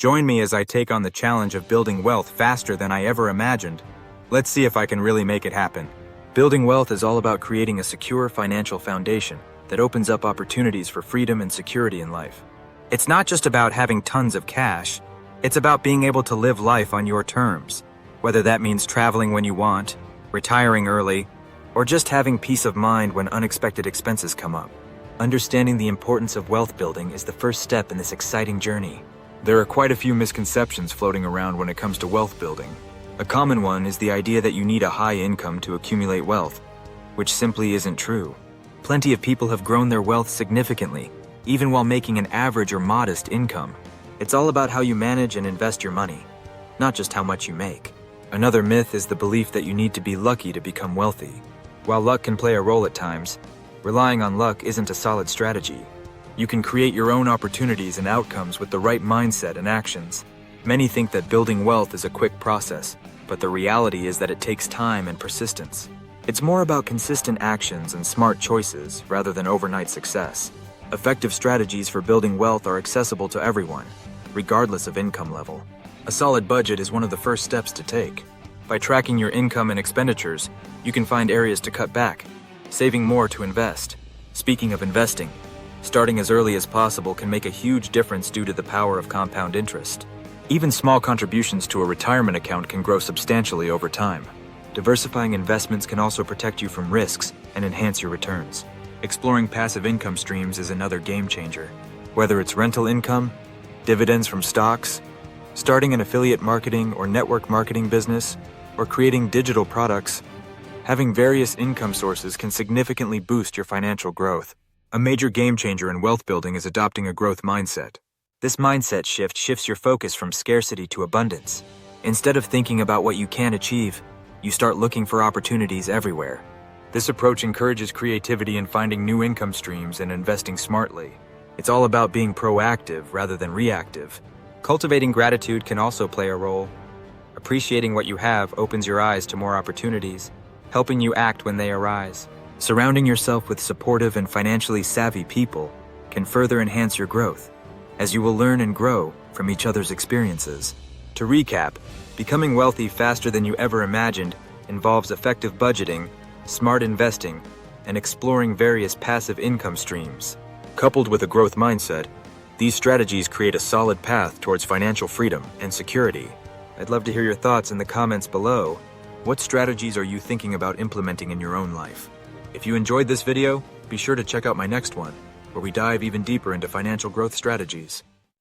Join me as I take on the challenge of building wealth faster than I ever imagined. Let's see if I can really make it happen. Building wealth is all about creating a secure financial foundation that opens up opportunities for freedom and security in life. It's not just about having tons of cash, it's about being able to live life on your terms, whether that means traveling when you want, retiring early, or just having peace of mind when unexpected expenses come up. Understanding the importance of wealth building is the first step in this exciting journey. There are quite a few misconceptions floating around when it comes to wealth building. A common one is the idea that you need a high income to accumulate wealth, which simply isn't true. Plenty of people have grown their wealth significantly, even while making an average or modest income. It's all about how you manage and invest your money, not just how much you make. Another myth is the belief that you need to be lucky to become wealthy. While luck can play a role at times, relying on luck isn't a solid strategy. You can create your own opportunities and outcomes with the right mindset and actions. Many think that building wealth is a quick process, but the reality is that it takes time and persistence. It's more about consistent actions and smart choices rather than overnight success. Effective strategies for building wealth are accessible to everyone, regardless of income level. A solid budget is one of the first steps to take. By tracking your income and expenditures, you can find areas to cut back, saving more to invest. Speaking of investing, starting as early as possible can make a huge difference due to the power of compound interest. Even small contributions to a retirement account can grow substantially over time. Diversifying investments can also protect you from risks and enhance your returns. Exploring passive income streams is another game changer. Whether it's rental income, dividends from stocks, starting an affiliate marketing or network marketing business, or creating digital products, having various income sources can significantly boost your financial growth. A major game changer in wealth building is adopting a growth mindset. This mindset shift shifts your focus from scarcity to abundance. Instead of thinking about what you can achieve, you start looking for opportunities everywhere. This approach encourages creativity in finding new income streams and investing smartly. It's all about being proactive rather than reactive. Cultivating gratitude can also play a role. Appreciating what you have opens your eyes to more opportunities, helping you act when they arise. Surrounding yourself with supportive and financially savvy people can further enhance your growth, as you will learn and grow from each other's experiences. To recap, becoming wealthy faster than you ever imagined involves effective budgeting, smart investing, and exploring various passive income streams. Coupled with a growth mindset, these strategies create a solid path towards financial freedom and security. I'd love to hear your thoughts in the comments below. What strategies are you thinking about implementing in your own life? If you enjoyed this video, be sure to check out my next one, where we dive even deeper into financial growth strategies.